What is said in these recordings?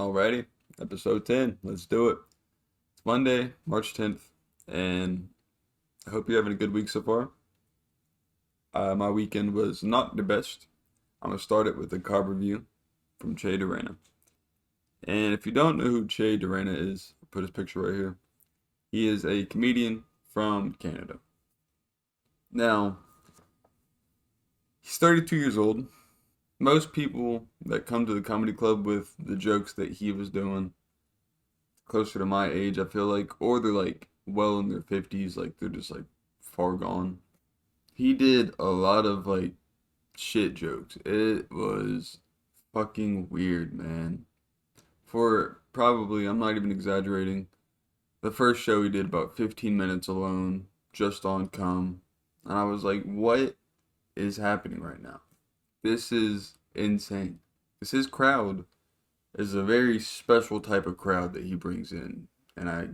Alrighty, episode 10. Let's do it. It's Monday, March 10th, and I hope you're having a good week so far. My weekend was not the best. I'm going to start it with a card review from 𝙎𝙊𝘾𝙄𝘼. And if you don't know who 𝙎𝙊𝘾𝙄𝘼 is, I'll put his picture right here. He is a comedian from Canada. Now, he's 32 years old. Most people that come to the comedy club with the jokes that he was doing, closer to my age, I feel like, or they're like well in their 50s, like they're just like far gone. He did a lot of like shit jokes. It was fucking weird, man. For probably, I'm not even exaggerating, the first show he did about 15 minutes alone, just on cum. And I was like, what is happening right now? This is insane. Because his crowd is a very special type of crowd that he brings in. And I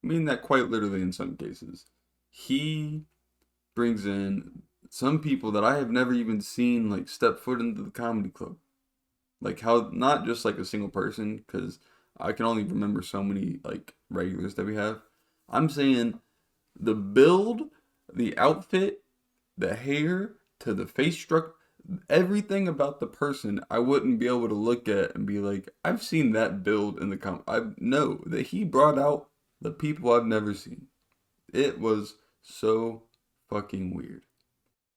mean that quite literally in some cases. He brings in some people that I have never even seen like step foot into the comedy club. Like how, not just like a single person, because I can only remember so many like regulars that we have. I'm saying the build, the outfit, the hair, to the face structure, everything about the person, I wouldn't be able to look at and be like, I've seen that build in the I know that he brought out the people I've never seen. It was so fucking weird.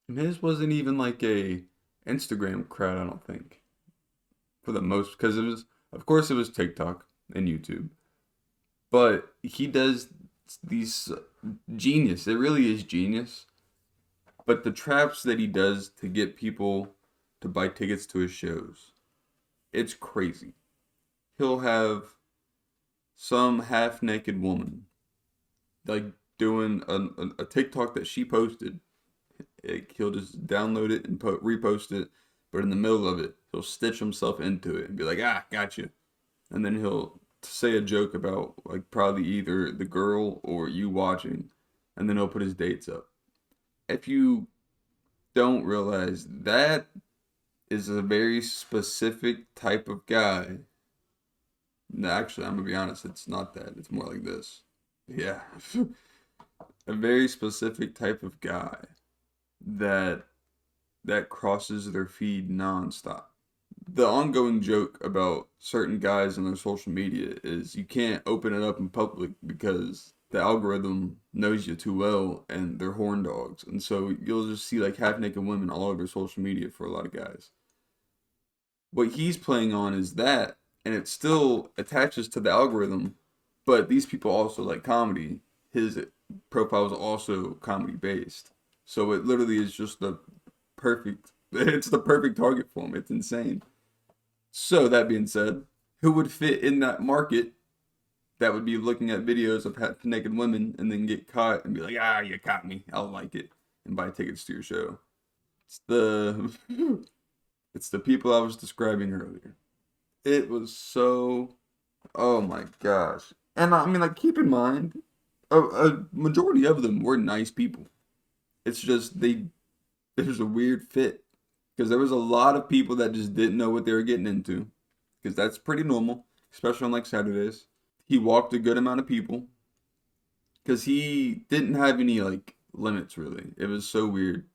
And his wasn't even like a Instagram crowd, I don't think. For the most, because it was, of course, it was TikTok and YouTube. But he does these genius. It really is genius. But the traps that he does to get people to buy tickets to his shows, it's crazy. He'll have some half-naked woman like doing a TikTok that she posted. He'll just download it and repost it, but in the middle of it, he'll stitch himself into it and be like, gotcha. And then he'll say a joke about like probably either the girl or you watching, and then he'll put his dates up. If you don't realize, that is a very specific type of guy. No, actually, I'm gonna be honest, it's not that. It's more like this. Yeah. A very specific type of guy that crosses their feed nonstop. The ongoing joke about certain guys on their social media is you can't open it up in public because the algorithm knows you too well and they're horn dogs. And so you'll just see like half naked women all over social media for a lot of guys. What he's playing on is that, and it still attaches to the algorithm, but these people also like comedy. His profile is also comedy based. So it literally is just it's the perfect target for him. It's insane. So that being said, who would fit in that market that would be looking at videos of half naked women and then get caught and be like, you caught me, I'll like it, and buy tickets to your show? It's the it's the people I was describing earlier. It was so, oh my gosh. And I mean, like, keep in mind, a majority of them were nice people. It's just it was a weird fit because there was a lot of people that just didn't know what they were getting into, because that's pretty normal, especially on like Saturdays. He walked a good amount of people because he didn't have any like limits really. It was so weird.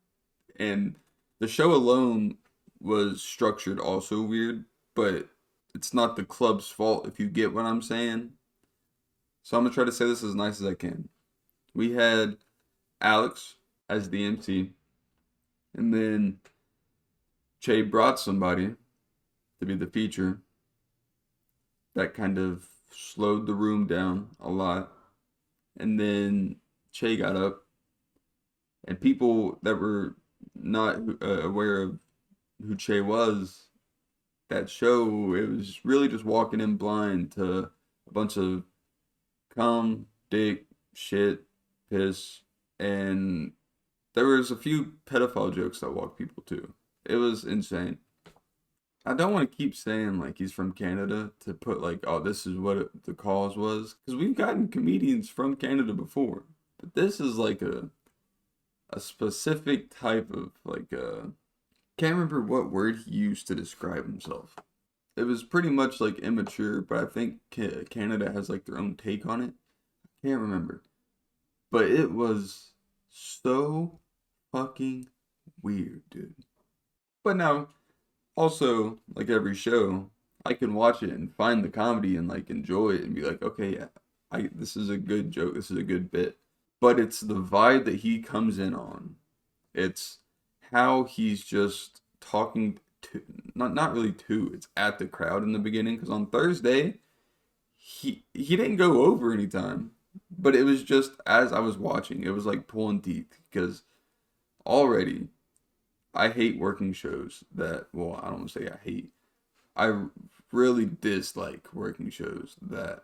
And the show alone was structured also weird, but it's not the club's fault, if you get what I'm saying. So I'm gonna try to say this as nice as I can. We had Alex as the MC, and then 𝙎 brought somebody to be the feature. That kind of slowed the room down a lot. And then 𝙎 got up, and people that were not aware of who 𝙎 was, that show, it was really just walking in blind to a bunch of cum, dick, shit, piss, and there was a few pedophile jokes that walked people too. It was insane. I don't want to keep saying like he's from Canada to put like, oh, this is what the cause was, because we've gotten comedians from Canada before, but this is like a specific type of like can't remember what word he used to describe himself. It was pretty much like immature, but I think Canada has like their own take on it. Can't remember. But it was so fucking weird, dude. But now, also, like every show, I can watch it and find the comedy and like enjoy it and be like, okay, yeah, this is a good joke, this is a good bit. But it's the vibe that he comes in on. It's how he's just talking to, not really to, it's at the crowd in the beginning. Because on Thursday, he didn't go over anytime, but it was just as I was watching, it was like pulling teeth because already I hate working shows that, well, I don't want to say I hate. I really dislike working shows that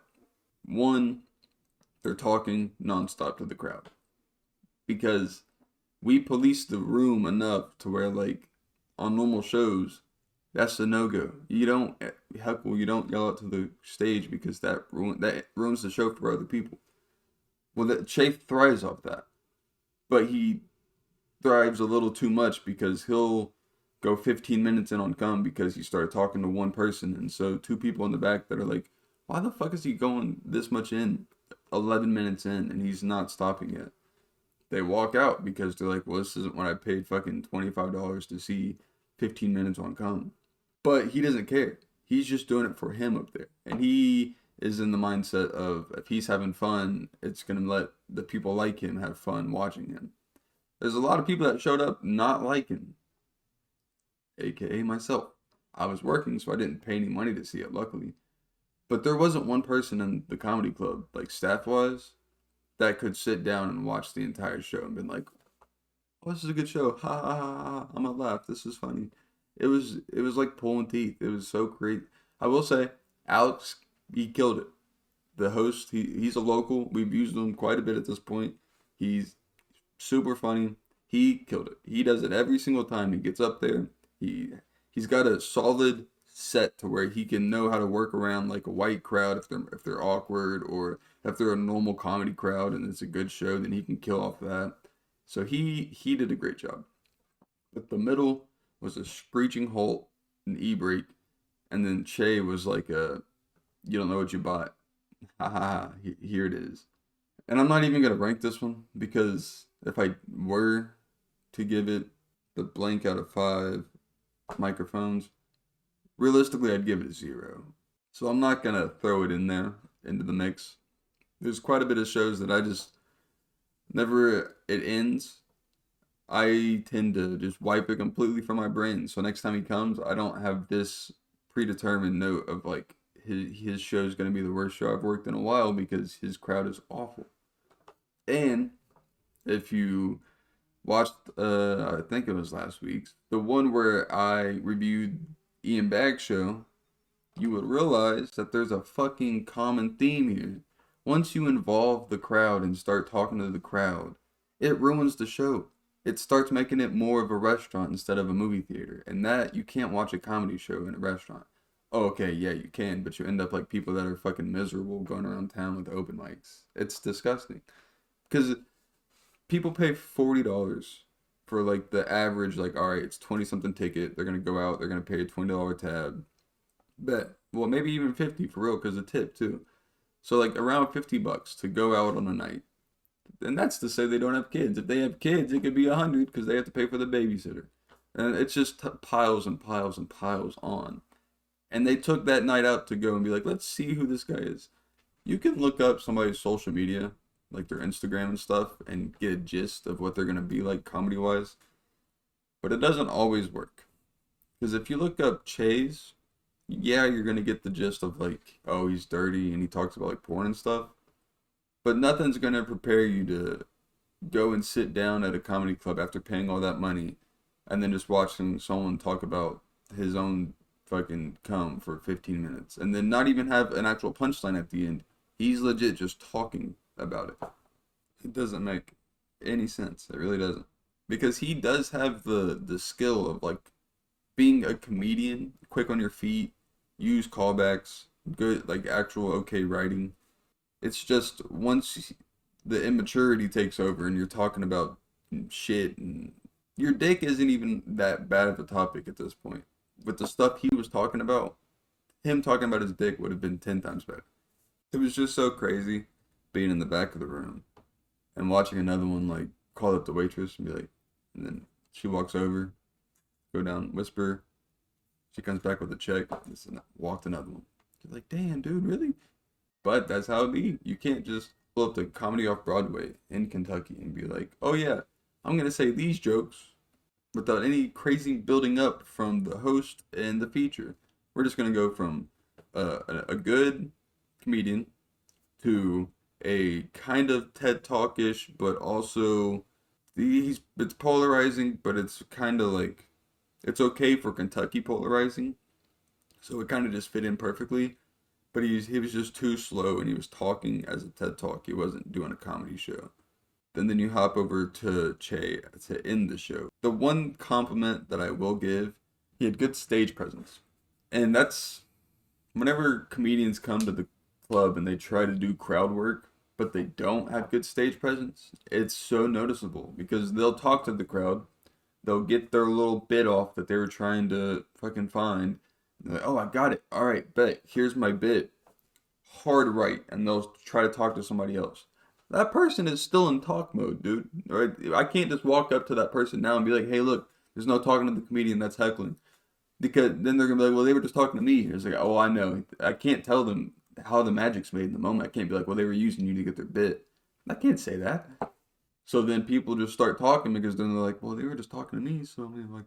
one, they're talking nonstop to the crowd because we police the room enough to where like on normal shows, that's a no go. You don't heckle, you don't yell out to the stage because that ruins the show for other people. Well, that Chafe thrives off that, but he thrives a little too much because he'll go 15 minutes in on come because he started talking to one person, and so two people in the back that are like, why the fuck is he going this much in, 11 minutes in, and he's not stopping yet? They walk out because they're like, well, this isn't what I paid fucking $25 to see 15 minutes on come. But he doesn't care. He's just doing it for him up there. And he is in the mindset of if he's having fun, it's going to let the people like him have fun watching him. There's a lot of people that showed up not liking, aka myself. I was working, so I didn't pay any money to see it, luckily. But there wasn't one person in the comedy club, like staff wise, that could sit down and watch the entire show and been like, "Oh, this is a good show. Ha ha ha ha! I'm gonna laugh. This is funny." It was like pulling teeth. It was so great. I will say, Alex, he killed it. The host, he's a local. We've used him quite a bit at this point. He's super funny. He killed it. He does it every single time he gets up there. He he's got a solid set to where he can know how to work around like a white crowd if they're awkward, or if they're a normal comedy crowd and it's a good show, then he can kill off that. So he did a great job. But the middle was a screeching halt, an e brake, and then Che was like a you don't know what you bought. Ha ha ha. Here it is. And I'm not even gonna rank this one because if I were to give it the blank out of 5 microphones, realistically I'd give it a 0. So I'm not gonna throw it in there into the mix. There's quite a bit of shows that I just never it ends. I tend to just wipe it completely from my brain. So next time he comes, I don't have this predetermined note of like his show is gonna be the worst show I've worked in a while because his crowd is awful. And if you watched, I think it was last week's, the one where I reviewed Ian Bag's show, you would realize that there's a fucking common theme here. Once you involve the crowd and start talking to the crowd, it ruins the show. It starts making it more of a restaurant instead of a movie theater. And that, you can't watch a comedy show in a restaurant. Oh, okay, yeah, you can, but you end up like people that are fucking miserable going around town with open mics. It's disgusting. Because people pay $40 for like the average, like, all right, it's 20 something ticket. They're gonna go out, they're gonna pay a $20 tab. Bet. Well, maybe even 50 for real, because of tip too. So like around $50 to go out on a night. And that's to say they don't have kids. If they have kids, it could be 100 because they have to pay for the babysitter. And it's just piles and piles and piles on. And they took that night out to go and be like, let's see who this guy is. You can look up somebody's social media, like their Instagram and stuff, and get a gist of what they're gonna be like comedy wise. But it doesn't always work. Because if you look up Chase, yeah, you're gonna get the gist of like, oh, he's dirty and he talks about like porn and stuff. But nothing's gonna prepare you to go and sit down at a comedy club after paying all that money and then just watching someone talk about his own fucking cum for 15 minutes and then not even have an actual punchline at the end. He's legit just talking about it. It doesn't make any sense. It really doesn't. Because he does have the skill of like being a comedian, quick on your feet, use callbacks, good like actual okay writing. It's just once the immaturity takes over and you're talking about shit and your dick isn't even that bad of a topic at this point. With the stuff he was talking about, him talking about his dick would have been 10 times better. It was just so crazy being in the back of the room and watching another one like call up the waitress and be like, and then she walks over, go down, whisper. She comes back with a check. Walked another one. You're like, damn, dude, really? But that's how it be. You can't just pull up the Comedy Off Broadway in Kentucky and be like, oh yeah, I'm gonna say these jokes without any crazy building up from the host and the feature. We're just gonna go from a good comedian to a kind of TED Talk-ish, but also it's polarizing, but it's kind of like it's okay for Kentucky polarizing, so it kind of just fit in perfectly. But he was just too slow, and he was talking as a TED Talk. He wasn't doing a comedy show. Then you hop over to Che to end the show. The one compliment that I will give, he had good stage presence, and that's whenever comedians come to the club and they try to do crowd work, but they don't have good stage presence, it's so noticeable because they'll talk to the crowd, they'll get their little bit off that they were trying to fucking find. They're like, oh, I got it. All right, bet. Here's my bit. Hard right, and they'll try to talk to somebody else. That person is still in talk mode, dude. Right? I can't just walk up to that person now and be like, hey, look, there's no talking to the comedian that's heckling. Because then they're gonna be like, well, they were just talking to me. It's like, oh, I know. I can't tell them how the magic's made in the moment. I can't be like, well, they were using you to get their bit. I can't say that. So then people just start talking because then they're like, well, they were just talking to me. So I mean,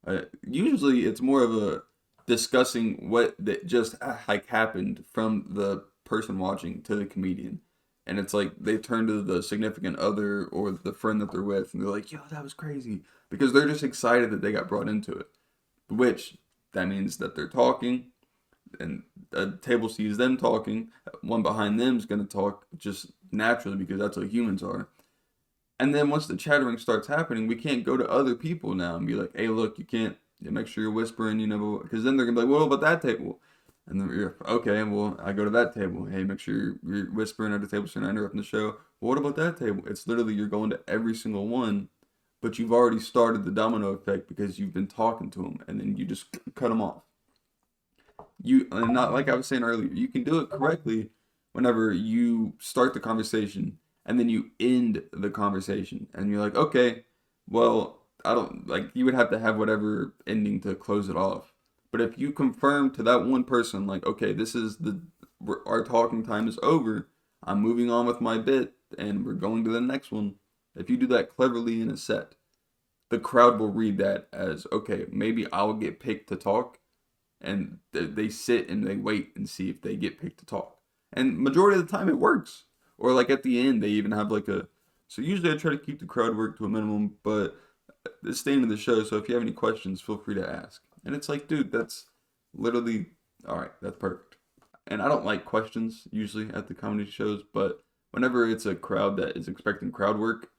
like, usually it's more of a discussing what that just like happened from the person watching to the comedian. And it's like they turn to the significant other or the friend that they're with and they're like, yo, that was crazy. Because they're just excited that they got brought into it. Which that means that they're talking and the table sees them talking. One behind them is going to talk just naturally because that's what humans are. And then once the chattering starts happening, we can't go to other people now and be like, hey, look, you can't make sure you're whispering, because then they're going to be like, what about that table? And then you're, okay, well, I go to that table. Hey, make sure you're whispering at the table so you're not interrupting the show. Well, what about that table? It's literally you're going to every single one, but you've already started the domino effect because you've been talking to them, and then you just cut them off. And not like I was saying earlier, you can do it correctly whenever you start the conversation and then you end the conversation and you're like, okay, well, I don't like you would have to have whatever ending to close it off. But if you confirm to that one person, like, okay, this is our talking time is over, I'm moving on with my bit and we're going to the next one. If you do that cleverly in a set, the crowd will read that as, okay, maybe I'll get picked to talk, and they sit and they wait and see if they get picked to talk. And majority of the time it works. Or like at the end they even have like so usually I try to keep the crowd work to a minimum, but it's the end of the show, so if you have any questions, feel free to ask. And it's like, dude, that's literally all right, that's perfect. And I don't like questions usually at the comedy shows, but whenever it's a crowd that is expecting crowd work,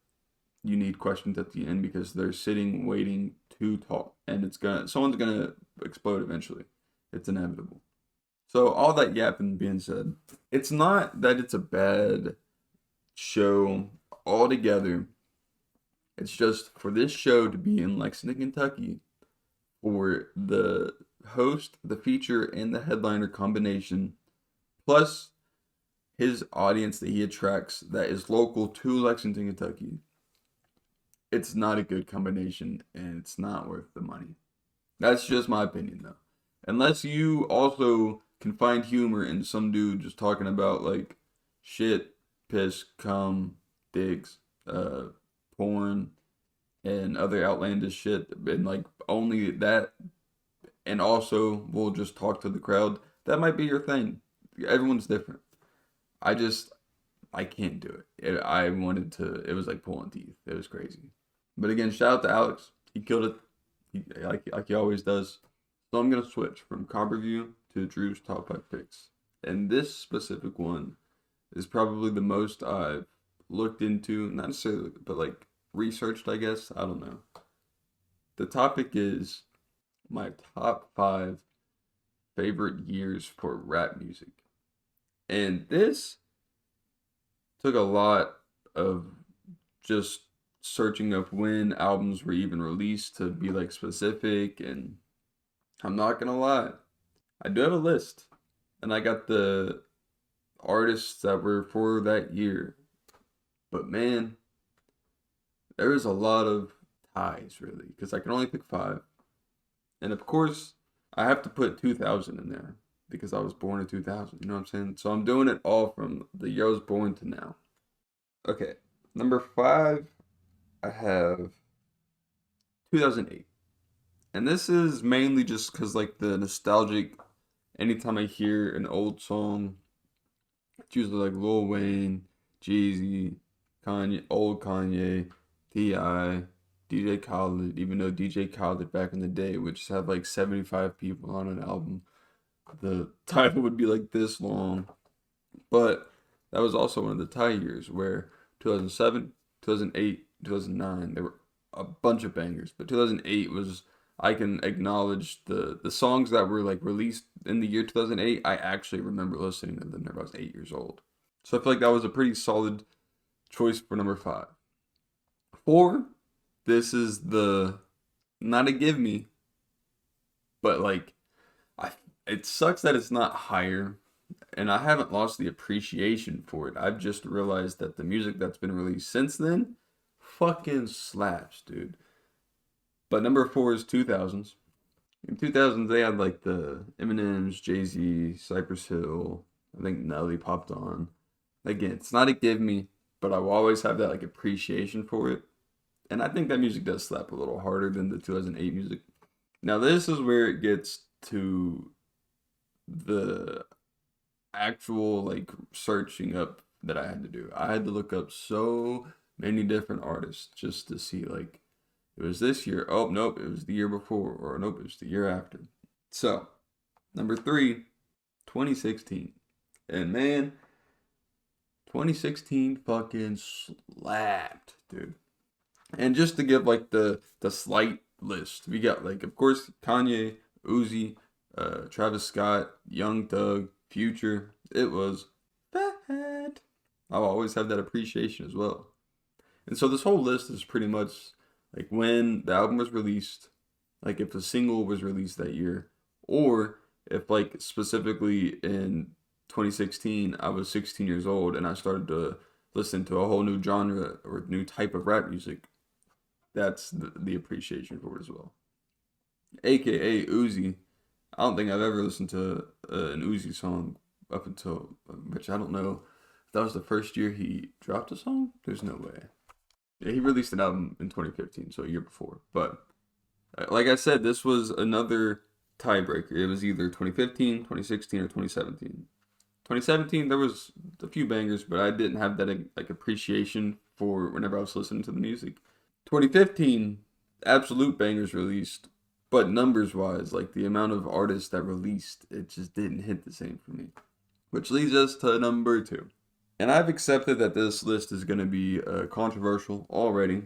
you need questions at the end because they're sitting waiting to talk, and someone's gonna explode eventually. It's inevitable. So all that yapping being said, it's not that it's a bad show altogether. It's just for this show to be in Lexington, Kentucky, for the host, the feature, and the headliner combination, plus his audience that he attracts that is local to Lexington, Kentucky. It's not a good combination and it's not worth the money. That's just my opinion though. Unless you also can find humor in some dude just talking about like shit, piss, cum, dicks, porn, and other outlandish shit, and like only that, and also we'll just talk to the crowd. That might be your thing. Everyone's different. I can't do it. I wanted to. It was like pulling teeth. It was crazy. But again, shout out to Alex. He killed it. Like he always does. So I'm gonna switch from comp review to Drew's top 5 picks. And this specific one is probably the most I've looked into, not necessarily, but like researched, I guess. I don't know. The topic is my top 5 favorite years for rap music. And this took a lot of just searching of when albums were even released to be like specific, and I'm not gonna lie, I do have a list, and I got the artists that were for that year. But man, there is a lot of ties really, because I can only pick five. And of course, I have to put 2000 in there because I was born in 2000. You know what I'm saying? So I'm doing it all from the year I was born to now. Okay, number five, I have 2008. And this is mainly just because, like, the nostalgic, anytime I hear an old song, it's usually like Lil Wayne, Jeezy, Kanye, old Kanye, T.I., DJ Khaled, even though DJ Khaled back in the day would just have like 75 people on an album, the title would be like this long. But that was also one of the tie years where 2007, 2008, 2009, there were a bunch of bangers. But 2008 was, I can acknowledge the songs that were like released in the year 2008. I actually remember listening to them whenever I was 8 years old. So I feel like that was a pretty solid choice for number five. Four, this is the, not a give me, but like, I, it sucks that it's not higher, and I haven't lost the appreciation for it. I've just realized that the music that's been released since then fucking slaps, dude. But number four is 2000s. In 2000s, they had like the Eminem's, Jay-Z, Cypress Hill. I think Nelly popped on. Again, it's not a give me, but I will always have that like appreciation for it. And I think that music does slap a little harder than the 2008 music. Now, this is where it gets to the actual like searching up that I had to do. I had to look up so many different artists just to see like it was this year. Oh, nope, it was the year before, or nope, it was the year after. So, number three, 2016. And man, 2016 fucking slapped, dude. And just to give like the slight list, we got like of course Kanye, Uzi, Travis Scott, Young Thug, Future. It was bad. I'll always have that appreciation as well. And so this whole list is pretty much like when the album was released, like if a single was released that year, or if like specifically in 2016 I was 16 years old and I started to listen to a whole new genre or new type of rap music. That's the appreciation for it as well. AKA Uzi. I don't think I've ever listened to an Uzi song up until, which I don't know if that was the first year he dropped a song. There's no way. Yeah, he released an album in 2015, so a year before. But like I said, this was another tiebreaker. It was either 2015, 2016, or 2017. 2017, there was a few bangers, but I didn't have that like appreciation for whenever I was listening to the music. 2015, absolute bangers released, but numbers wise, like the amount of artists that released, it just didn't hit the same for me. Which leads us to number two. And I've accepted that this list is going to be controversial already,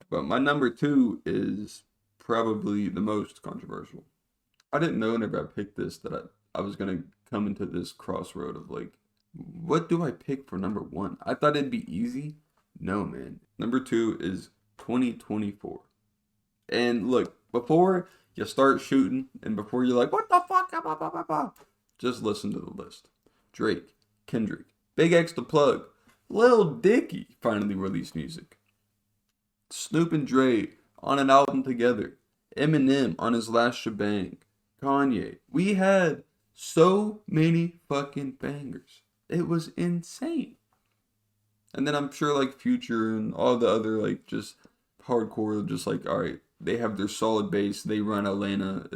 but my number two is probably the most controversial. I didn't know whenever I picked this that I was going to come into this crossroad of like, what do I pick for number one? I thought it'd be easy. No, man. Number two is 2024. And look, before you start shooting and before you're like, what the fuck? Just listen to the list. Drake, Kendrick, Big X the Plug, Lil Dicky finally released music. Snoop and Dre on an album together. Eminem on his last shebang. Kanye. We had so many fucking bangers. It was insane. And then I'm sure like Future and all the other like just hardcore, just like, all right, they have their solid base. They run Atlanta.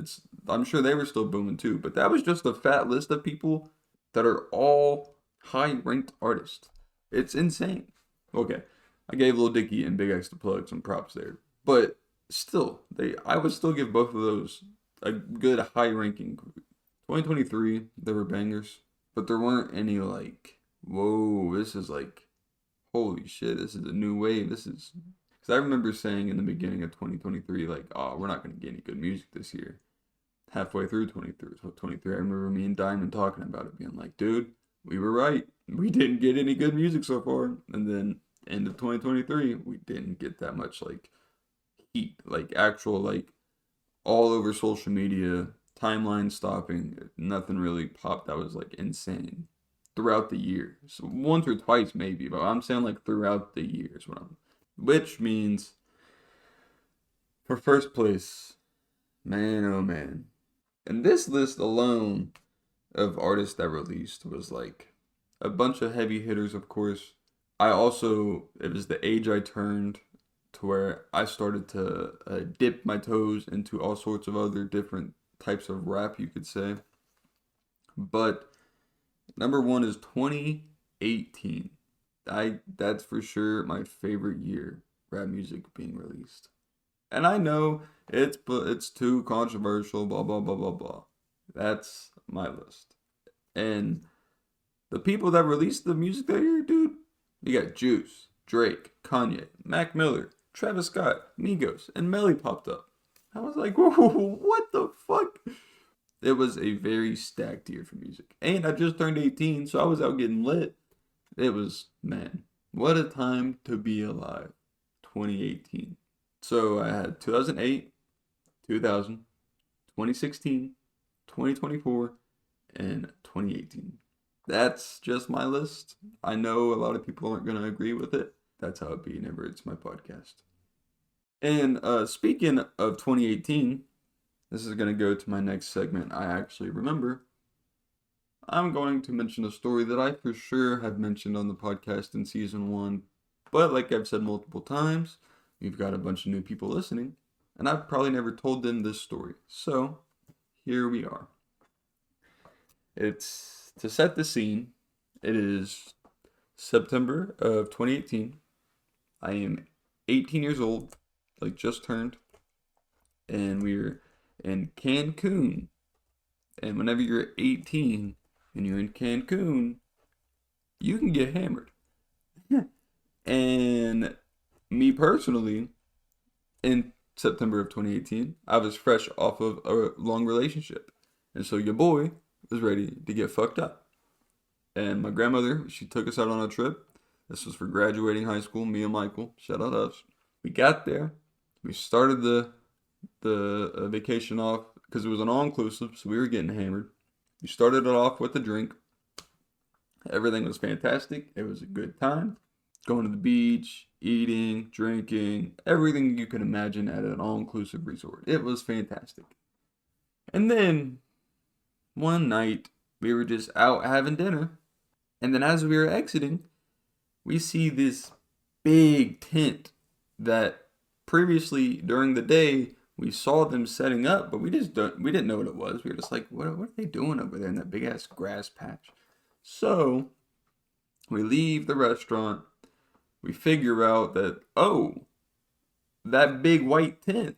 I'm sure they were still booming too. But that was just a fat list of people that are all high ranked artists. It's insane. Okay, I gave Lil Dicky and Big X the Plug some props there, but still, I would still give both of those a good high ranking. 2023, there were bangers, but there weren't any like, whoa, this is like, holy shit, this is a new wave. This is, because I remember saying in the beginning of 2023, like, oh, we're not going to get any good music this year. Halfway through 23, I remember me and Diamond talking about it, being like, dude, we were right. We didn't get any good music so far. And then end of 2023, we didn't get that much like heat, like actual like all over social media timeline stopping, nothing really popped that was like insane throughout the year. So once or twice maybe, but I'm saying like throughout the years which means for first place, man oh man. And this list alone of artists that released was like a bunch of heavy hitters, of course. It was the age I turned to where I started to dip my toes into all sorts of other different types of rap, you could say. But number one is 2018. That's for sure my favorite year rap music being released. And I know it's too controversial, blah blah blah blah blah. That's my list. And the people that released the music that year, dude, you got Juice, Drake, Kanye, Mac Miller, Travis Scott, Migos, and Melly popped up. I was like, whoa, what the fuck? It was a very stacked year for music. And I just turned 18, so I was out getting lit. It was, man, what a time to be alive. 2018. So I had 2008, 2000, 2016, 2024, and 2018. That's just my list. I know a lot of people aren't going to agree with it. That's how it be whenever it's my podcast. And speaking of 2018, this is going to go to my next segment. I actually remember. I'm going to mention a story that I for sure have mentioned on the podcast in season 1. But like I've said multiple times, we've got a bunch of new people listening. And I've probably never told them this story. So here we are. It's to set the scene. It is September of 2018. I am 18 years old, like just turned. And we're in Cancun. And whenever you're 18 and you're in Cancun, you can get hammered. And me personally, in September of 2018, I was fresh off of a long relationship. And so your boy was ready to get fucked up. And my grandmother, she took us out on a trip. This was for graduating high school, me and Michael. Shout out us. We got there. We started the vacation off because it was an all-inclusive, so we were getting hammered. We started it off with a drink. Everything was fantastic. It was a good time. Going to the beach, eating, drinking, everything you could imagine at an all-inclusive resort. It was fantastic. And then one night, we were just out having dinner. And then as we were exiting, we see this big tent that previously during the day we saw them setting up, but we didn't know what it was. We were just like, what are they doing over there in that big ass grass patch? So we leave the restaurant. We figure out that, oh, that big white tent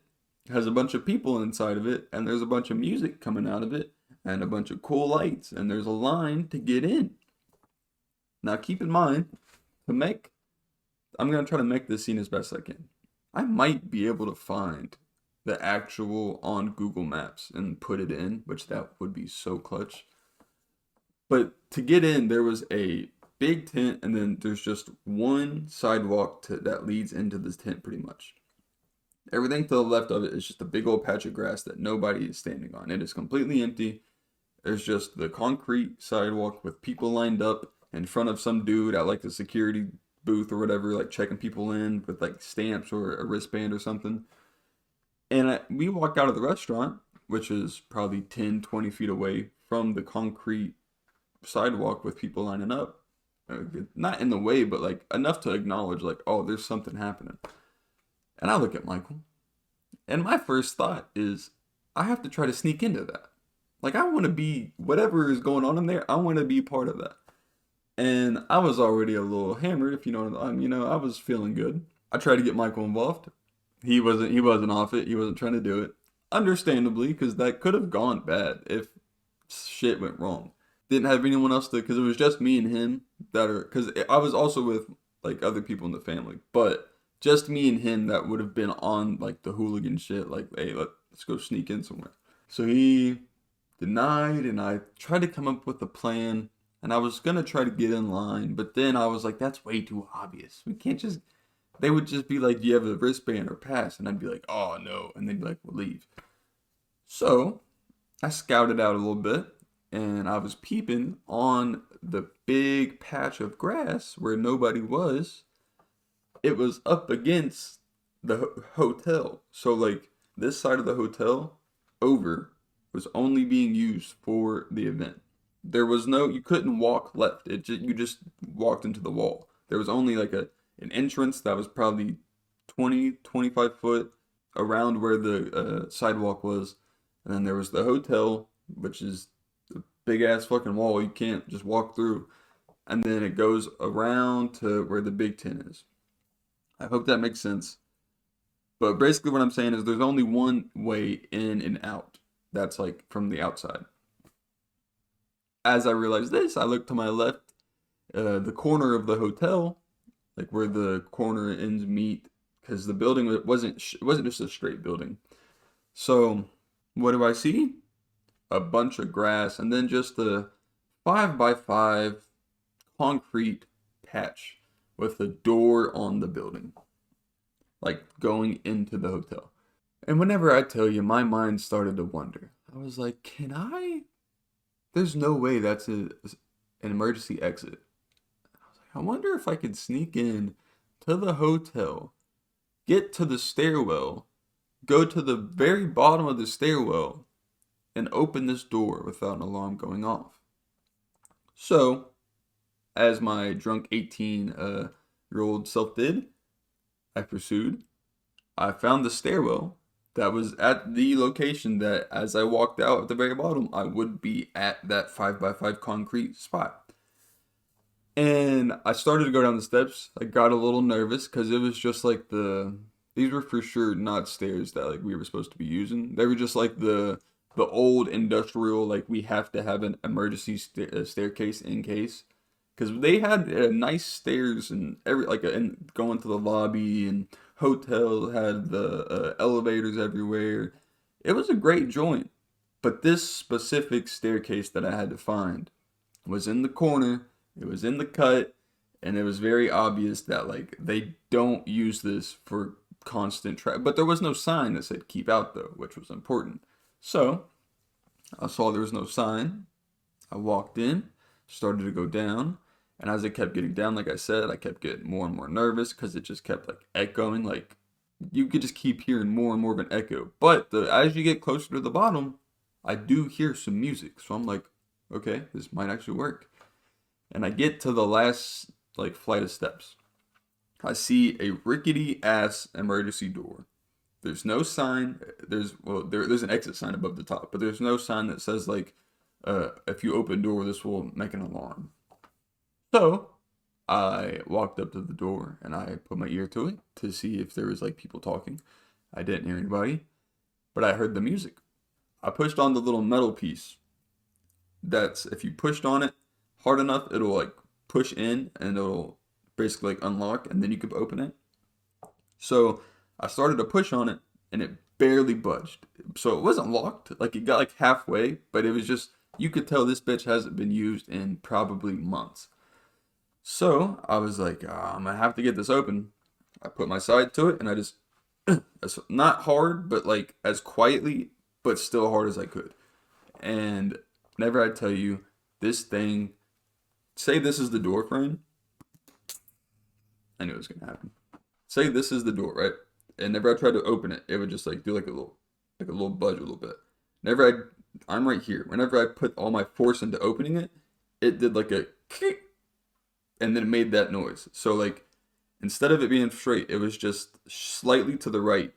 has a bunch of people inside of it, and there's a bunch of music coming out of it, and a bunch of cool lights, and there's a line to get in. Now keep in mind, I'm going to try to make this scene as best I can. I might be able to find the actual on Google Maps and put it in, which that would be so clutch. But to get in, there was a big tent, and then there's just one sidewalk that leads into this tent pretty much. Everything to the left of it is just a big old patch of grass that nobody is standing on. It is completely empty. There's just the concrete sidewalk with people lined up in front of some dude at like the security booth or whatever, like checking people in with like stamps or a wristband or something. And we walk out of the restaurant, which is probably 10, 20 feet away from the concrete sidewalk with people lining up. Not in the way, but like enough to acknowledge like, oh, there's something happening. And I look at Michael, and my first thought is, I have to try to sneak into that. Like, I want to be, whatever is going on in there, I want to be part of that. And I was already a little hammered, if you know what I mean. I was feeling good. I tried to get Michael involved. He wasn't off it. He wasn't trying to do it. Understandably, because that could have gone bad if shit went wrong. Didn't have anyone else because it was just me and him because I was also with like other people in the family, but just me and him that would have been on like the hooligan shit, like, hey, let's go sneak in somewhere. So he denied, and I tried to come up with a plan, and I was going to try to get in line, but then I was like, that's way too obvious. We can't just, they would just be like, do you have a wristband or pass? And I'd be like, oh no. And they'd be like, we'll leave. So I scouted out a little bit and I was peeping on the big patch of grass where nobody was. It was up against the hotel. So, like, this side of the hotel over was only being used for the event. There was no, you couldn't walk left. You just walked into the wall. There was only like an entrance that was probably 25 foot around where the sidewalk was. And then there was the hotel, which is a big ass fucking wall you can't just walk through. And then it goes around to where the Big Ten is. I hope that makes sense. But basically, what I'm saying is there's only one way in and out. That's like from the outside. As I realized this, I looked to my left, the corner of the hotel, like where the corner ends meet, because the building it wasn't just a straight building. So what do I see? A bunch of grass and then just a 5x5 concrete patch with a door on the building, like going into the hotel. And whenever I tell you, my mind started to wonder. I was like, can I? There's no way that's an emergency exit. I was like, I wonder if I could sneak in to the hotel, get to the stairwell, go to the very bottom of the stairwell, and open this door without an alarm going off. So, as my drunk 18-year-old self did, I pursued. I found the stairwell that was at the location that as I walked out at the very bottom, I would be at that 5x5 concrete spot. And I started to go down the steps. I got a little nervous because it was just like these were for sure not stairs that like we were supposed to be using. They were just like the old industrial, like we have to have an emergency staircase in case. Because they had nice stairs and and going to the lobby, and hotel had the elevators everywhere. It was a great joint. But this specific staircase that I had to find was in the corner. It was in the cut, and it was very obvious that like they don't use this for constant traffic. But there was no sign that said keep out though, which was important. So I saw there was no sign. I walked in, started to go down, and as it kept getting down, like I said, I kept getting more and more nervous because it just kept like echoing. Like you could just keep hearing more and more of an echo. But as you get closer to the bottom, I do hear some music. So I'm like, okay, this might actually work. And I get to the last like flight of steps. I see a rickety ass emergency door. There's no sign. There's an exit sign above the top, but there's no sign that says like, if you open door, this will make an alarm. So I walked up to the door and I put my ear to it to see if there was like people talking. I didn't hear anybody, but I heard the music. I pushed on the little metal piece. That's if you pushed on it hard enough, it'll like push in and it'll basically like unlock, and then you could open it. So I started to push on it and it barely budged. So it wasn't locked. Like it got like halfway, but it was just, you could tell this bitch hasn't been used in probably months. So I was like, I'm gonna have to get this open. I put my side to it and I just, not hard, but like as quietly, but still hard as I could. And whenever I tell you this thing, say this is the door frame, I knew it was gonna happen. Say this is the door, right? And whenever I tried to open it, it would just like do like a little budge a little bit. I'm right here. Whenever I put all my force into opening it, it did like a kick, and then it made that noise. So like instead of it being straight, it was just slightly to the right,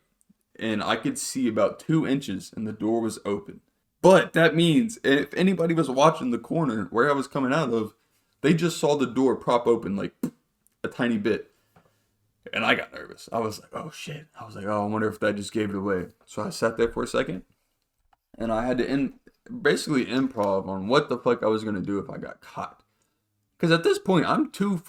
and I could see about 2 inches, and the door was open. But that means if anybody was watching the corner where I was coming out of, they just saw the door prop open like a tiny bit. And I got nervous. I was like, oh shit. I was like, oh, I wonder if that just gave it away. So I sat there for a second and I had to basically improv on what the fuck I was going to do if I got caught. Because at this point, I'm too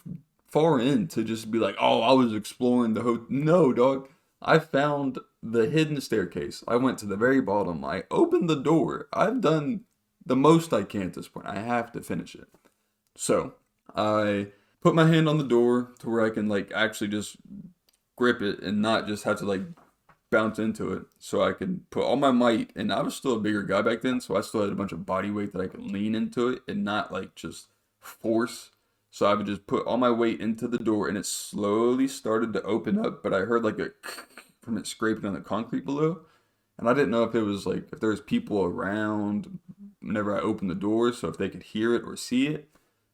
far in to just be like, oh, I was exploring the hotel. No, dog. I found the hidden staircase. I went to the very bottom. I opened the door. I've done the most I can at this point. I have to finish it. So I put my hand on the door to where I can like actually just grip it and not just have to like bounce into it so I could put all my might. And I was still a bigger guy back then, so I still had a bunch of body weight that I could lean into it and not like just force. So I would just put all my weight into the door and it slowly started to open up, but I heard like a from it scraping on the concrete below. And I didn't know if it was like if there was people around whenever I opened the door, so if they could hear it or see it.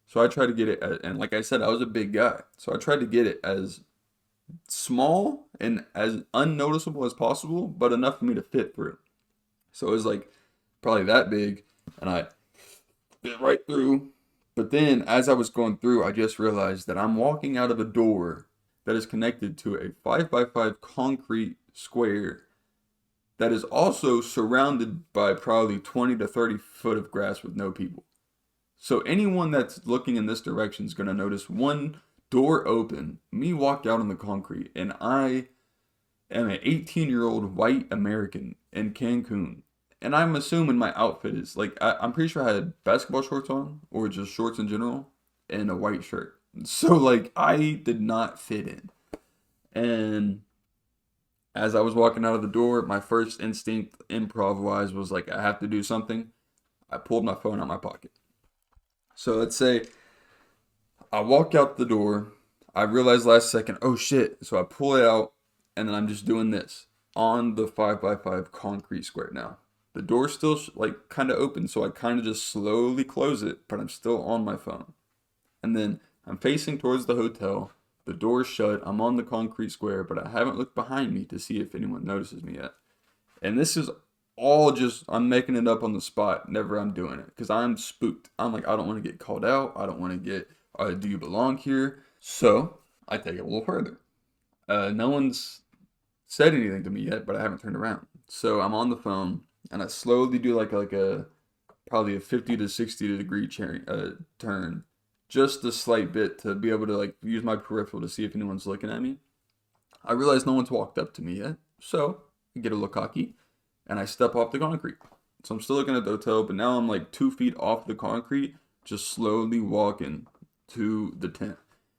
So I tried to get it, and like I said, I was a big guy, so I tried to get it as small and as unnoticeable as possible, but enough for me to fit through. So it was like probably that big, and I fit right through. But then as I was going through, I just realized that I'm walking out of a door that is connected to a 5x5 concrete square that is also surrounded by probably 20 to 30 foot of grass with no people. So anyone that's looking in this direction is going to notice one door open, me walk out on the concrete, and I am an 18-year-old white American in Cancun. And I'm assuming my outfit is like, I'm pretty sure I had basketball shorts on, or just shorts in general, and a white shirt. So, like, I did not fit in. And as I was walking out of the door, my first instinct, improv wise, was like, I have to do something. I pulled my phone out of my pocket. So let's say I walk out the door. I realize last second, oh shit. So I pull it out and then I'm just doing this on the 5x5 concrete square now. The door's still like kind of open, so I kind of just slowly close it, but I'm still on my phone. And then I'm facing towards the hotel. The door's shut. I'm on the concrete square, but I haven't looked behind me to see if anyone notices me yet. And this is all just, I'm making it up on the spot whenever I'm doing it because I'm spooked. I'm like, I don't want to get called out. I don't want to get, do you belong here? So I take it a little further. No one's said anything to me yet, but I haven't turned around. So I'm on the phone and I slowly do like a probably a 50 to 60 degree turn, just a slight bit to be able to like use my peripheral to see if anyone's looking at me. I realize no one's walked up to me yet, so I get a little cocky and I step off the concrete. So I'm still looking at the hotel, but now I'm like 2 feet off the concrete, just slowly walking to the tent.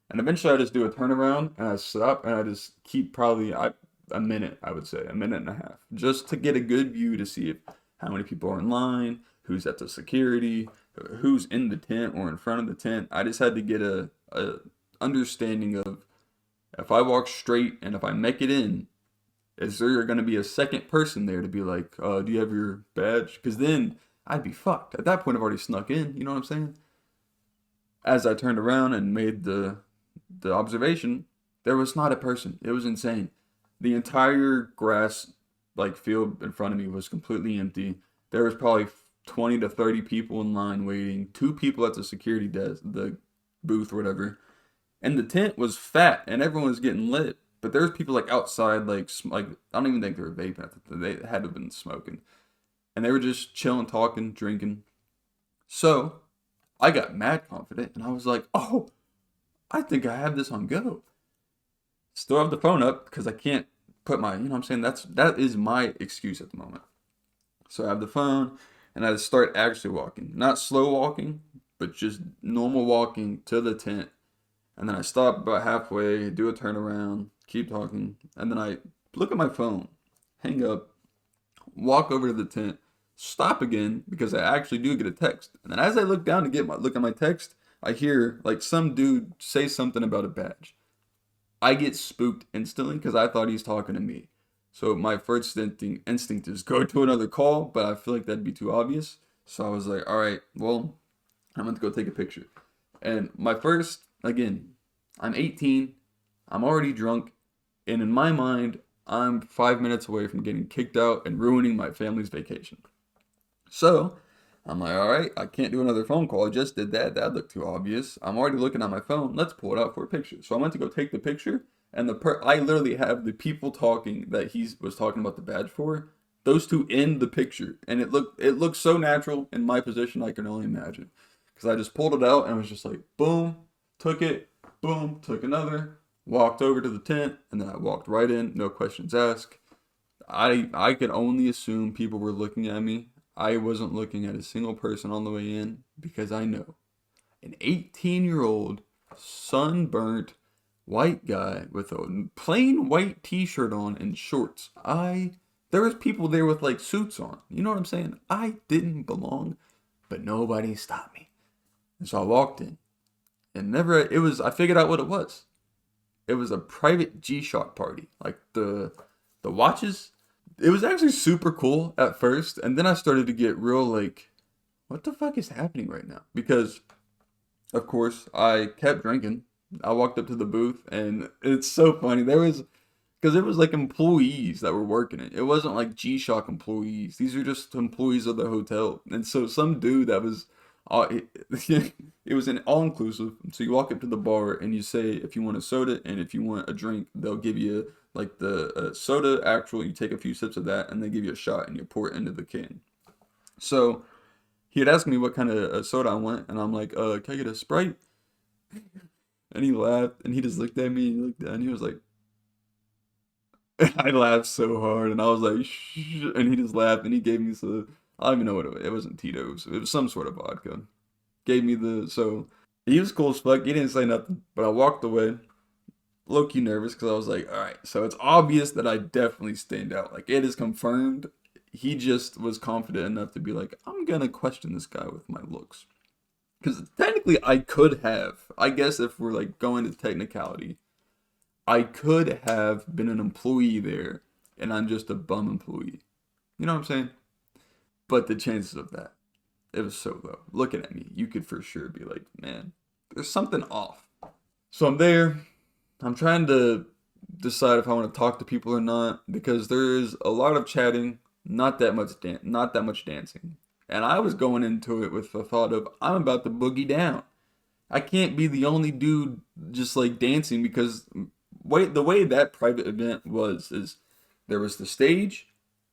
And eventually I just do a turnaround and I stop and I just keep probably a minute, I would say, a minute and a half, just to get a good view to see if how many people are in line, who's at the security, who's in the tent or in front of the tent. I just had to get a understanding of if I walk straight and if I make it in, is there going to be a second person there to be like, do you have your badge? Because then I'd be fucked. At that point, I've already snuck in. You know what I'm saying? As I turned around and made the observation, there was not a person. It was insane. The entire grass like field in front of me was completely empty. There was probably 20 to 30 people in line waiting. 2 people at the security desk, the booth or whatever. And the tent was fat and everyone was getting lit. But there's people like outside, like I don't even think they were vaping. They had to have been smoking, and they were just chilling, talking, drinking. So I got mad confident, and I was like, "Oh, I think I have this on go." Still have the phone up because I can't put my, you know what I'm saying? That is my excuse at the moment. So I have the phone, and I just start actually walking, not slow walking, but just normal walking to the tent. And then I stop about halfway, do a turnaround, keep talking, and then I look at my phone, hang up, walk over to the tent, stop again because I actually do get a text. And then as I look down to look at my text, I hear like some dude say something about a badge. I get spooked instantly because I thought he's talking to me. So my first instinct is go to another call, but I feel like that'd be too obvious. So I was like, all right, well, I'm going to go take a picture. And my first, again, I'm 18, I'm already drunk, and in my mind, I'm 5 minutes away from getting kicked out and ruining my family's vacation. So I'm like, all right, I can't do another phone call. I just did that. That looked too obvious. I'm already looking at my phone. Let's pull it out for a picture. So I went to go take the picture, and I literally have the people talking that he was talking about the badge for. Those two in the picture, and it looked so natural in my position. I can only imagine, because I just pulled it out and was just like, boom, took it, boom, took another, walked over to the tent, and then I walked right in, no questions asked. I could only assume people were looking at me. I wasn't looking at a single person on the way in because I know an 18-year-old, sunburnt, white guy with a plain white t-shirt on and shorts. There was people there with like suits on. You know what I'm saying? I didn't belong, but nobody stopped me. And so I walked in. And never it was I figured out what it was. It was a private GShock party. Like the watches, it was actually super cool at first, and then I started to get real like, what the fuck is happening right now? Because of course I kept drinking. I walked up to the booth, and it's so funny. There was because it was like employees that were working it. It wasn't like GShock employees. These are just employees of the hotel. And so some dude that was, it was an all inclusive. So you walk up to the bar and you say if you want a soda and if you want a drink, they'll give you like the soda actual. You take a few sips of that and they give you a shot and you pour it into the can. So he had asked me what kind of soda I want, and I'm like, can I get a Sprite? And he laughed and he just looked at me and he looked at and he was like, I laughed so hard, and I was like, shh, and he just laughed, and he gave me some, I don't even know what it was. It wasn't Tito's. It was some sort of vodka. Gave me so he was cool as fuck. He didn't say nothing, but I walked away, low key nervous, because I was like, all right, so it's obvious that I definitely stand out. Like, it is confirmed. He just was confident enough to be like, I'm gonna question this guy with my looks. Because technically, I could have. I guess if we're like going to technicality, I could have been an employee there and I'm just a bum employee. You know what I'm saying? But the chances of that, it was so low. Looking at me, you could for sure be like, man, there's something off. So I'm there. I'm trying to decide if I want to talk to people or not because there is a lot of chatting, not that much dancing. And I was going into it with the thought of I'm about to boogie down. I can't be the only dude just like dancing because the way that private event was is there was the stage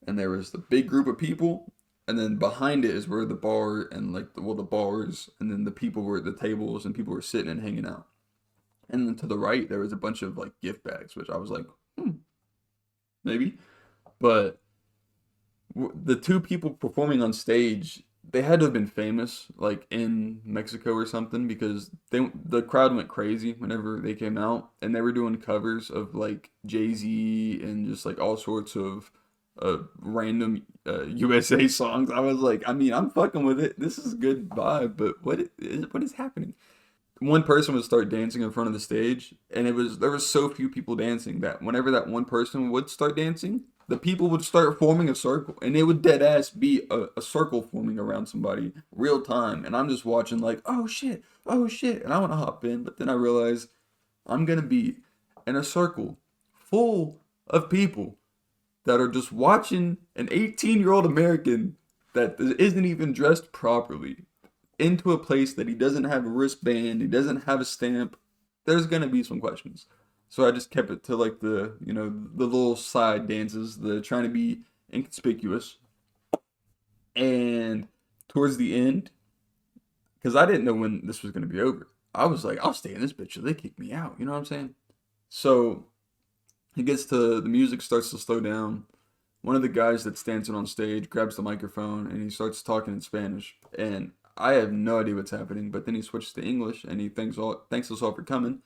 and there was the big group of people, and then behind it is where the bar and like the bars, and then the people were at the tables and people were sitting and hanging out. And then to the right there was a bunch of like gift bags, which I was like, maybe. But the two people performing on stage, they had to have been famous, like in Mexico or something, because the crowd went crazy whenever they came out, and they were doing covers of like Jay-Z and just like all sorts of random USA songs. I was like, I mean, I'm fucking with it. This is a good vibe, but what is happening? One person would start dancing in front of the stage, and there was so few people dancing that whenever that one person would start dancing, the people would start forming a circle, and it would dead ass be a circle forming around somebody real time. And I'm just watching like, oh shit, and I want to hop in, but then I realize I'm gonna be in a circle full of people that are just watching an 18-year-old American that isn't even dressed properly into a place that he doesn't have a wristband, he doesn't have a stamp. There's gonna be some questions. So I just kept it to like the little side dances, the trying to be inconspicuous. And towards the end, because I didn't know when this was gonna be over, I was like, I'll stay in this bitch till they kick me out. You know what I'm saying? So it gets to the music starts to slow down. One of the guys that's dancing on stage grabs the microphone and he starts talking in Spanish. And I have no idea what's happening, but then he switches to English and he thanks us all for coming.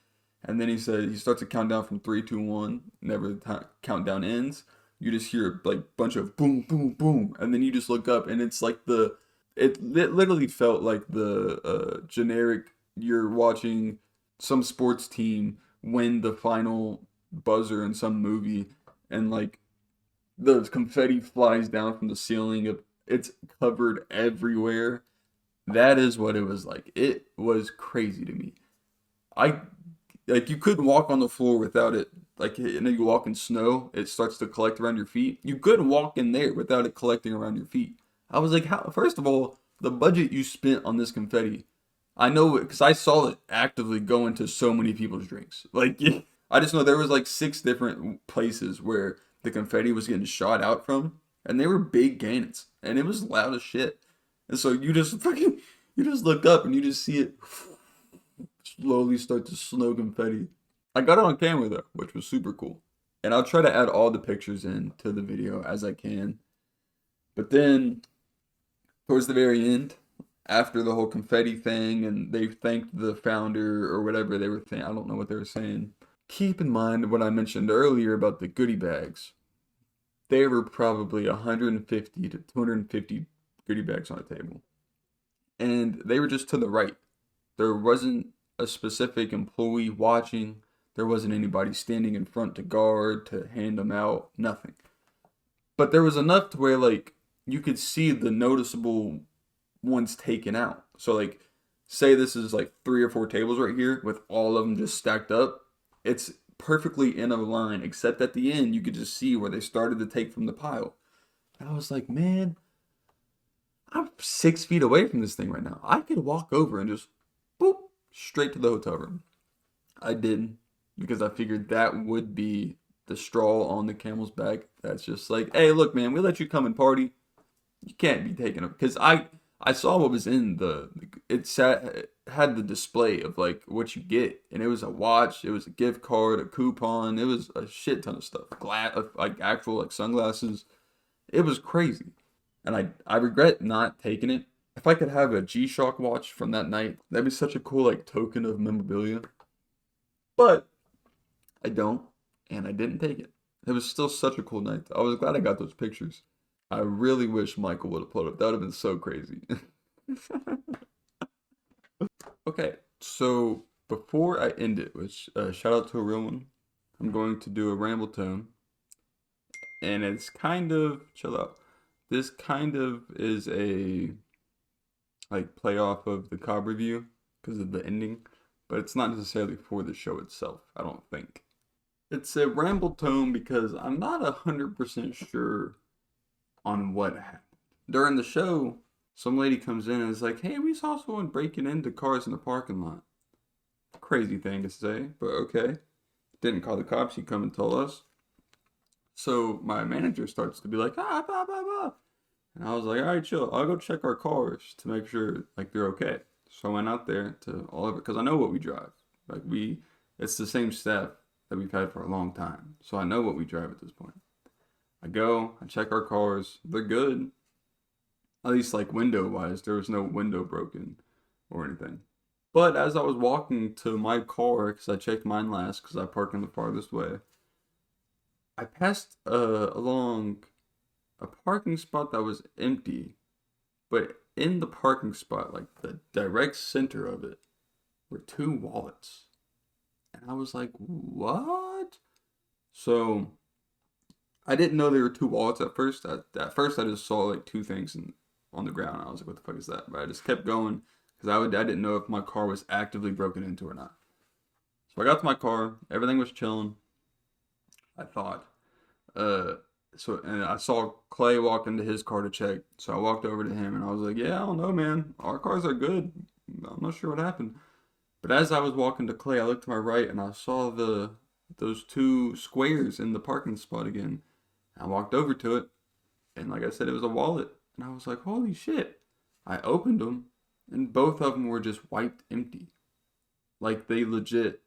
And then he starts to count down from three, two, one. Never the countdown ends. You just hear like bunch of boom, boom, boom, and then you just look up and it's like it literally felt like the generic. You're watching some sports team win the final buzzer in some movie, and like the confetti flies down from the ceiling. It's covered everywhere. That is what it was like. It was crazy to me. I like you couldn't walk on the floor without it. Like you know, you walk in snow, it starts to collect around your feet. You couldn't walk in there without it collecting around your feet. I was like, how? First of all, the budget you spent on this confetti, I know it because I saw it actively go into so many people's drinks. Like, I just know there was like six different places where the confetti was getting shot out from, and they were big cannons, and it was loud as shit. And so you just look up and you just see it slowly start to snow confetti. I got it on camera though, which was super cool. And I'll try to add all the pictures in to the video as I can. But then towards the very end, after the whole confetti thing and they thanked the founder or whatever they were saying, I don't know what they were saying. Keep in mind what I mentioned earlier about the goodie bags. There were probably 150 to 250 goodie bags on the table. And they were just to the right. There wasn't a specific employee watching. There wasn't anybody standing in front to guard, to hand them out, nothing. But there was enough to where, like, you could see the noticeable ones taken out. So, like, say this is like 3 or 4 tables right here with all of them just stacked up. It's perfectly in a line, except at the end, you could just see where they started to take from the pile. And I was like, man, I'm 6 feet away from this thing right now. I could walk over and just boop straight to the hotel room. I didn't because I figured that would be the straw on the camel's back. That's just like, hey, look, man, we let you come and party. You can't be taking it because I saw what was in it had the display of like what you get, and it was a watch, it was a gift card, a coupon, it was a shit ton of stuff, glass, like actual like sunglasses. It was crazy, and I regret not taking it. If I could have a GShock watch from that night, that'd be such a cool like token of memorabilia. But I don't, and I didn't take it. It was still such a cool night. I was glad I got those pictures. I really wish Michael would have pulled up. That would have been so crazy. Okay, so before I end it, which shout out to a real one, I'm going to do a ramble tone, and it's kind of chill out. This kind of is a like play off of the Cobb review because of the ending, but it's not necessarily for the show itself. I don't think it's a ramble tone because I'm not 100% sure on what happened during the show. Some lady comes in and is like, "Hey, we saw someone breaking into cars in the parking lot." Crazy thing to say, but okay. Didn't call the cops. He come and told us. So my manager starts to be like, ah, blah, blah, blah. And I was like, all right, chill. I'll go check our cars to make sure like they're okay. So I went out there to all of it because I know what we drive. Like it's the same staff that we've had for a long time. So I know what we drive at this point. I go, I check our cars. They're good. At least like window wise, there was no window broken or anything. But as I was walking to my car, because I checked mine last, because I park in the farthest way, I passed along a parking spot that was empty, but in the parking spot, like the direct center of it, were 2 wallets. And I was like, what? So I didn't know there were 2 wallets at first. At first, I just saw like 2 things on the ground. I was like, what the fuck is that? But I just kept going because I didn't know if my car was actively broken into or not. So I got to my car. Everything was chilling. I thought. Uh, and I saw Clay walk into his car to check. So I walked over to him and I was like, "Yeah, I don't know, man. Our cars are good. I'm not sure what happened." But as I was walking to Clay, I looked to my right and I saw those 2 squares in the parking spot again. I walked over to it, and like I said, it was a wallet. And I was like, "Holy shit!" I opened them, and both of them were just wiped empty. Like they legit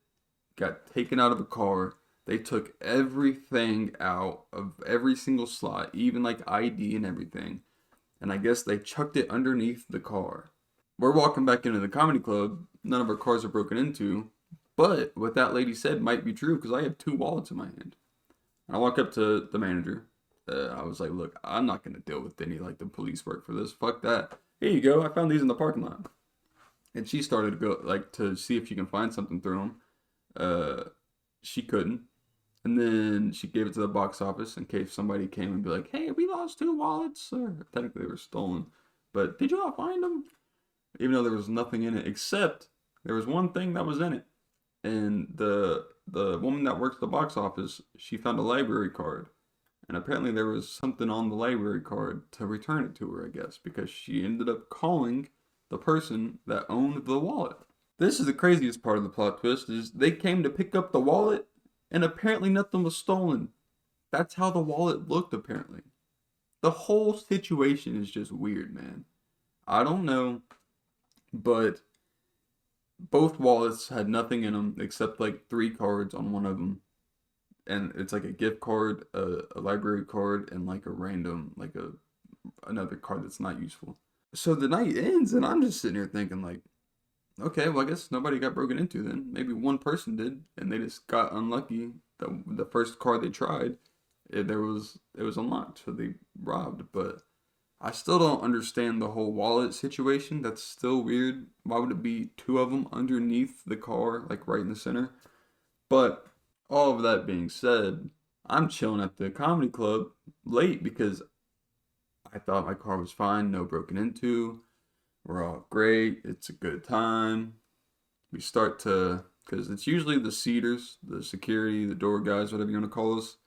got taken out of the car. They took everything out of every single slot, even like ID and everything. And I guess they chucked it underneath the car. We're walking back into the comedy club. None of our cars are broken into. But what that lady said might be true because I have 2 wallets in my hand. And I walk up to the manager. I was like, look, I'm not going to deal with any like the police work for this. Fuck that. Here you go. I found these in the parking lot. And she started to go like to see if she can find something through them. She couldn't. And then she gave it to the box office in case somebody came and be like, "Hey, we lost 2 wallets." Or technically, they were stolen. But did you all find them? Even though there was nothing in it, except there was one thing that was in it. And the woman that works at the box office, she found a library card. And apparently there was something on the library card to return it to her, I guess, because she ended up calling the person that owned the wallet. This is the craziest part of the plot twist is they came to pick up the wallet and apparently nothing was stolen. That's how the wallet looked apparently. The whole situation is just weird, man. I don't know, but both wallets had nothing in them except like 3 cards on one of them. And it's like a gift card, a library card, and like a random, like another card that's not useful. So the night ends, and I'm just sitting here thinking, like, Okay, well, I guess nobody got broken into then. Maybe one person did, and they just got unlucky. The first car they tried, it was unlocked, so they robbed. But I still don't understand the whole wallet situation. That's still weird. Why would it be two of them underneath the car, like right in the center? But all of that being said, I'm chilling at the comedy club late because I thought my car was fine, no broken into. We're all great. It's a good time. We start to, because it's usually the seaters, the security, the door guys, whatever you want to call us.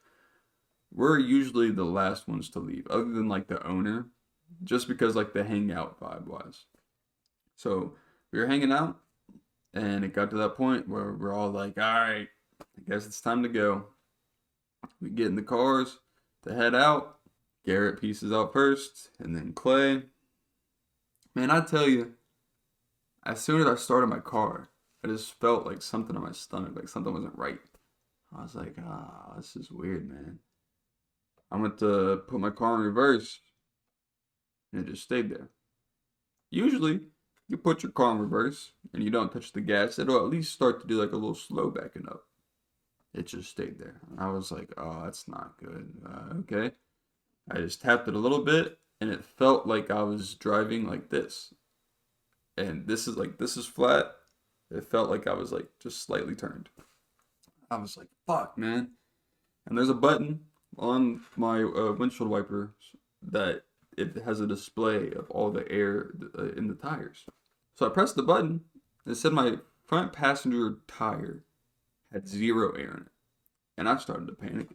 We're usually the last ones to leave, other than like the owner, just because like the hangout vibe wise. So we were hanging out, and it got to that point where we're all like, all right, I guess it's time to go. We get in the cars to head out. Garrett pieces out first, and then Clay. Man, I tell you, as soon as I started my car, I just felt like something in my stomach, like something wasn't right. I was like, this is weird, man. I went to put my car in reverse, and it just stayed there. Usually, you put your car in reverse and you don't touch the gas, it'll at least start to do like a little slow backing up. It just stayed there. I was like, oh, that's not good. Okay. I just tapped it a little bit, and it felt like I was driving like this. And this is flat. It felt like I was like just slightly turned. I was like, fuck, man. And there's a button on my windshield wipers that it has a display of all the air in the tires. So I pressed the button. It said my front passenger tire had zero air in it. And I started to panic.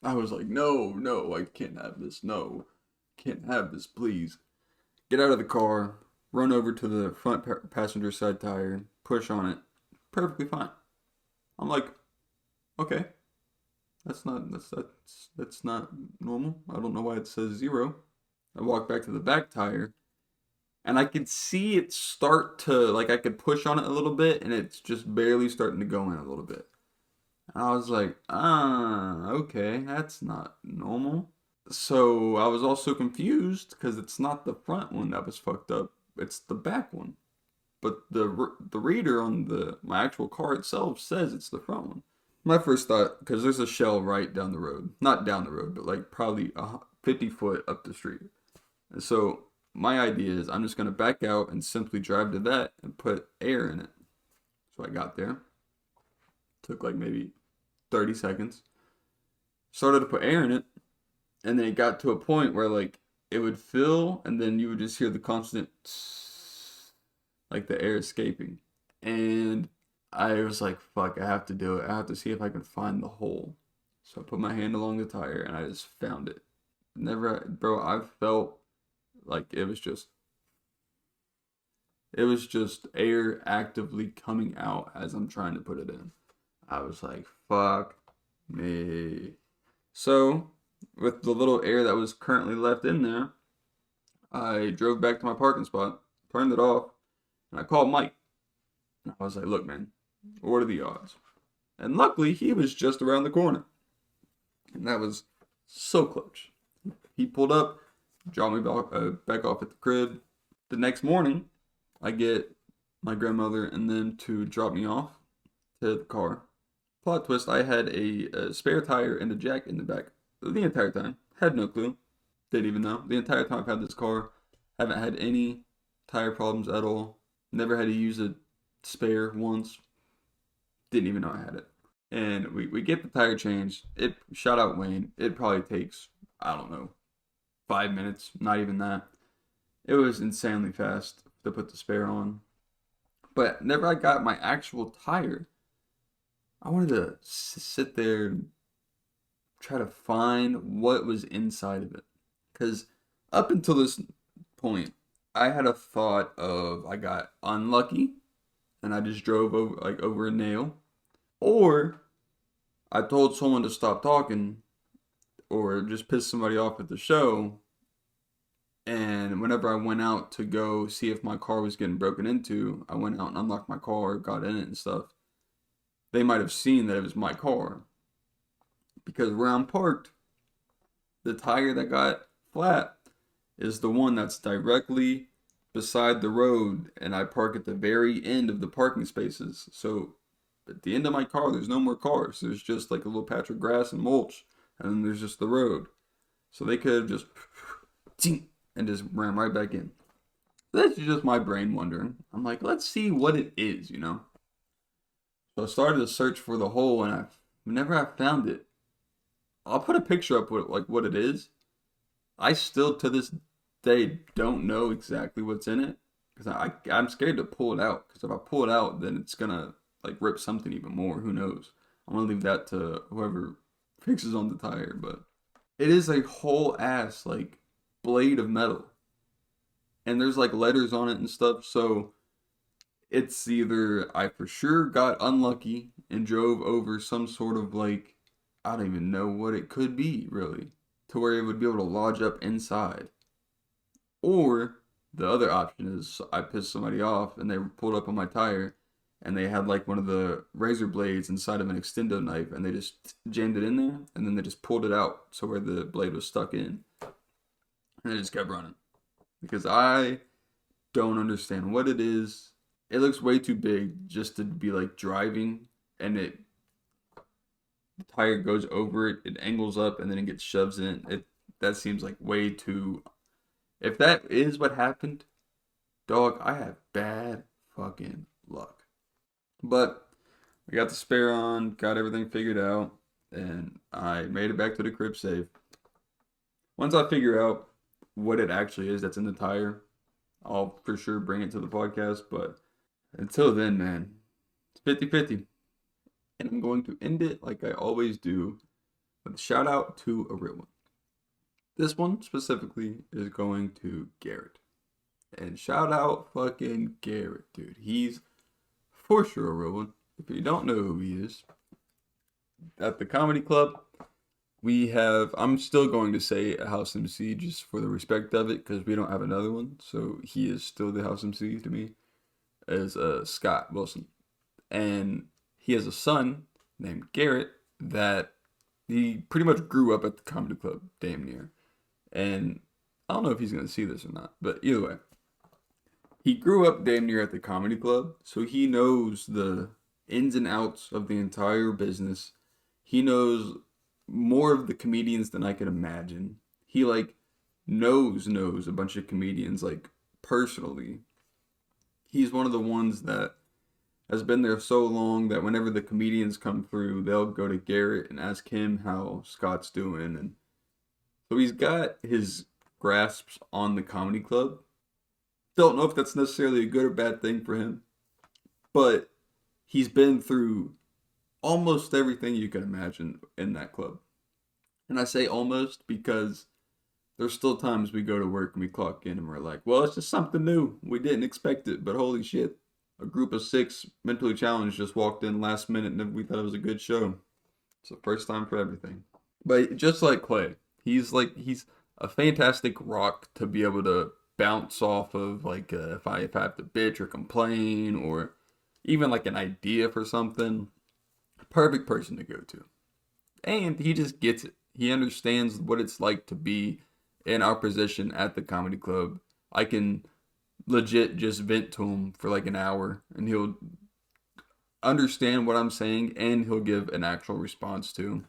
I was like, no, no, I can't have this. No, can't have this, please. Get out of the car, run over to the front passenger side tire, push on it. Perfectly fine. I'm like, okay, that's not normal. I don't know why it says zero. I walk back to the back tire, and I could see it start to, like, I could push on it a little bit, and it's just barely starting to go in a little bit. And I was like, okay, that's not normal. So I was also confused because it's not the front one that was fucked up, it's the back one. But the reader on my actual car itself says it's the front one. My first thought, because there's a Shell right down the road, not down the road, but like probably 50 foot up the street. And so my idea is I'm just gonna back out and simply drive to that and put air in it. So I got there, took like maybe 30 seconds, started to put air in it, and then it got to a point where like it would fill, and then you would just hear the constant like the air escaping. And I was like, fuck, I have to do it. I have to see if I can find the hole. So I put my hand along the tire and I just found it. Never, bro, I felt like it was just air actively coming out as I'm trying to put it in. I was like, fuck me. So, with the little air that was currently left in there, I drove back to my parking spot, turned it off, and I called Mike. And I was like, look, man, what are the odds? And luckily, he was just around the corner. And that was so clutch. He pulled up, dropped me back off at the crib. The next morning, I get my grandmother and them to drop me off to the car. Plot twist, I had a spare tire and a jack in the back the entire time. Had no clue. Didn't even know. The entire time I've had this car, haven't had any tire problems at all. Never had to use a spare once. Didn't even know I had it. And we get the tire changed. It shout out Wayne. It probably takes, I don't know, 5 minutes. Not even that. It was insanely fast to put the spare on. But never I got my actual tire, I wanted to sit there and try to find what was inside of it. Because up until this point, I had a thought of I got unlucky and I just drove over a nail, or I told someone to stop talking, or just pissed somebody off at the show. And whenever I went out to go see if my car was getting broken into, I went out and unlocked my car, got in it and stuff. They might have seen that it was my car. Because where I'm parked, the tire that got flat is the one that's directly beside the road, and I park at the very end of the parking spaces. So at the end of my car, there's no more cars. There's just like a little patch of grass and mulch, and then there's just the road. So they could have just and just ran right back in. That's just my brain wondering. I'm like, let's see what it is, you know? So I started to search for the hole, and whenever I found it, I'll put a picture up with like what it is. I still to this day don't know exactly what's in it because I'm scared to pull it out because if I pull it out, then it's gonna like rip something even more. Who knows? I'm gonna leave that to whoever fixes on the tire. But it is a whole ass like blade of metal, and there's like letters on it and stuff. So it's either I for sure got unlucky and drove over some sort of like I don't even know what it could be really to where it would be able to lodge up inside. Or the other option is I pissed somebody off and they pulled up on my tire and they had like one of the razor blades inside of an extendo knife and they just jammed it in there and then they just pulled it out so where the blade was stuck in. And I just kept running. Because I don't understand what it is. It looks way too big just to be like driving and the tire goes over it, it angles up and then it gets shoved in. That seems like way too. If that is what happened, dog, I have bad fucking luck. But I got the spare on, got everything figured out, and I made it back to the crib safe. Once I figure out what it actually is that's in the tire, I'll for sure bring it to the podcast. But until then, man, it's 50-50. And I'm going to end it like I always do with a shout out to a real one. This one specifically is going to Garrett. And shout out fucking Garrett, dude. He's for sure a real one. If you don't know who he is, at the comedy club, we have, I'm still going to say a house MC just for the respect of it because we don't have another one. So he is still the house MC to me as Scott Wilson. And he has a son named Garrett that he pretty much grew up at the comedy club, damn near. And I don't know if he's going to see this or not, but either way, he grew up damn near at the comedy club, so he knows the ins and outs of the entire business. He knows more of the comedians than I can imagine. He like knows a bunch of comedians like personally. He's one of the ones that has been there so long that whenever the comedians come through, they'll go to Garrett and ask him how Scott's doing. And so he's got his grasps on the comedy club. Don't know if that's necessarily a good or bad thing for him, but he's been through almost everything you can imagine in that club. And I say almost because there's still times we go to work and we clock in and we're like, well, it's just something new. We didn't expect it, but holy shit. A group of 6 mentally challenged just walked in last minute and we thought it was a good show. It's the first time for everything. But just like Clay, he's a fantastic rock to be able to bounce off of, like if I have to bitch or complain or even like an idea for something. Perfect person to go to. And he just gets it. He understands what it's like to be in our position at the comedy club. I can legit just vent to him for like an hour and he'll understand what I'm saying and he'll give an actual response to.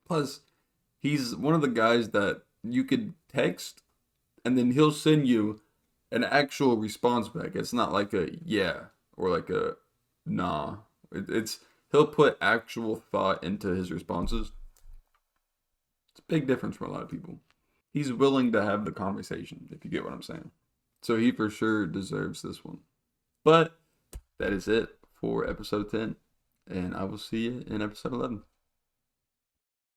Plus, he's one of the guys that you could text and then he'll send you an actual response back. It's not like a yeah or like a nah. It's he'll put actual thought into his responses. It's a big difference for a lot of people. He's willing to have the conversation, if you get what I'm saying. So he for sure deserves this one. But that is it for episode 10. And I will see you in episode 11.